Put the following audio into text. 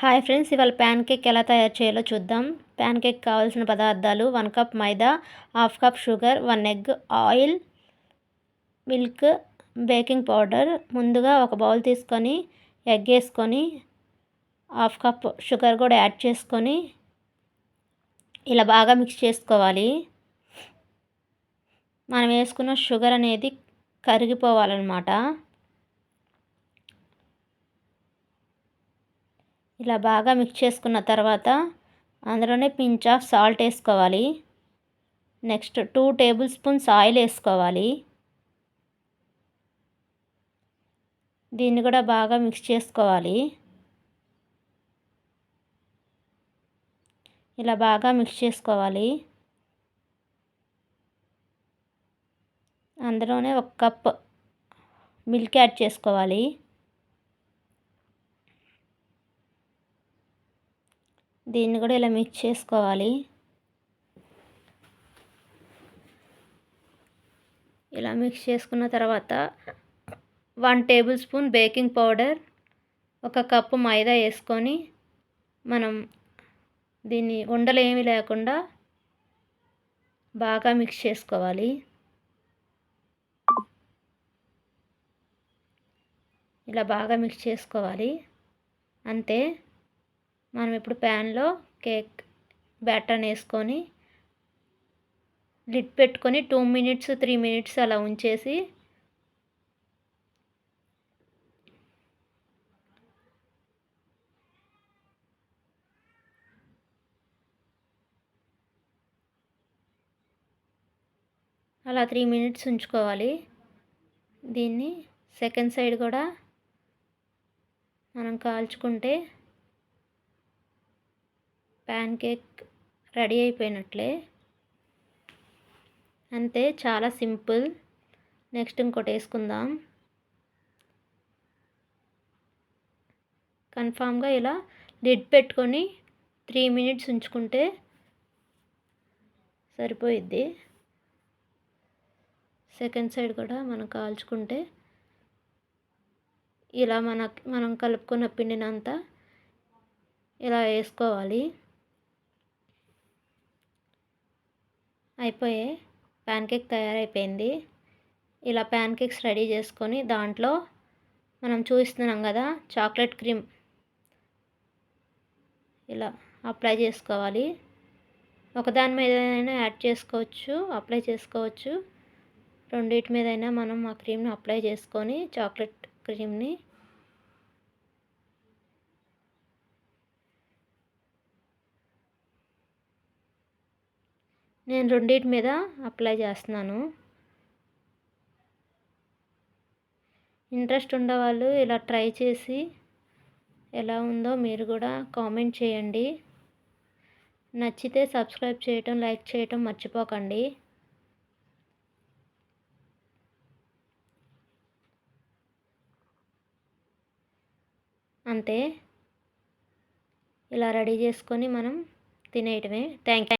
Hi friends, ఇవాళ pancake ఎలా తయారు చేయాలో చూద్దాం. ప్యాన్ కేక్ కావాల్సిన పదార్థాలు: 1 కప్ మైదా, half cup sugar, 1 egg, oil, milk, baking powder. ముందుగా ఒక బౌల్ తీసుకొని ఎగ్ వేసుకొని హాఫ్ కప్ షుగర్ కూడా యాడ్ చేసుకొని ఇలా బాగా మిక్స్ చేసుకోవాలి. మనం వేసుకున్న షుగర్ అనేది కరిగిపోవాలన్నమాట. ఇలా బాగా మిక్స్ చేసుకున్న తర్వాత అందులోనే పించ్ ఆఫ్ సాల్ట్ వేసుకోవాలి. నెక్స్ట్ 2 టేబుల్ స్పూన్స్ ఆయిల్ వేసుకోవాలి. దీన్ని కూడా బాగా మిక్స్ చేసుకోవాలి. ఇలా బాగా మిక్స్ చేసుకోవాలి. అందులోనే 1 కప్ మిల్క్ యాడ్ చేసుకోవాలి. దీన్ని కూడా ఇలా మిక్స్ చేసుకోవాలి. ఇలా మిక్స్ చేసుకున్న తర్వాత 1 tablespoon baking powder, 1 cup మైదా వేసుకొని మనం దీన్ని ఉండలు ఏమీ లేకుండా బాగా మిక్స్ చేసుకోవాలి. ఇలా బాగా మిక్స్ చేసుకోవాలి. అంతే. మనం ఇప్పుడు ప్యాన్లో కేక్ బ్యాటర్ని వేసుకొని లిడ్ పెట్టుకొని 2 మినిట్స్ 3 మినిట్స్ అలా ఉంచేసి అలా 3 మినిట్స్ ఉంచుకోవాలి. దీన్ని సెకండ్ సైడ్ కూడా మనం కాల్చుకుంటే ప్యాన్ కేక్ రెడీ అయిపోయినట్లే. అంతే, చాలా సింపుల్. నెక్స్ట్ ఇంకోటి వేసుకుందాం. కన్ఫామ్గా ఇలా లిడ్ పెట్టుకొని 3 మినిట్స్ ఉంచుకుంటే సరిపోయిద్ది. సెకండ్ సైడ్ కూడా మనం కాల్చుకుంటే ఇలా మనం కలుపుకున్న పిండినంతా ఇలా వేసుకోవాలి. అయిపోయే ప్యాన్ కేక్ తయారైపోయింది. ఇలా ప్యాన్ కేక్స్ రెడీ చేసుకొని దాంట్లో మనం చూపిస్తున్నాం కదా చాక్లెట్ క్రీమ్ ఇలా అప్లై చేసుకోవాలి. ఒకదాని మీదైనా యాడ్ చేసుకోవచ్చు, అప్లై చేసుకోవచ్చు. రెండింటి మీదైనా మనం ఆ క్రీమ్ని అప్లై చేసుకొని చాక్లెట్ క్రీమ్ని నేను రెండింటి మీద అప్లై చేస్తున్నాను. ఇంట్రెస్ట్ ఉండేవాళ్ళు ఇలా ట్రై చేసి ఎలా ఉందో మీరు కూడా కామెంట్ చేయండి. నచ్చితే సబ్స్క్రైబ్ చేయటం, లైక్ చేయటం మర్చిపోకండి. అంతే, ఇలా రెడీ చేసుకొని మనం తినేయటమే. Thank you.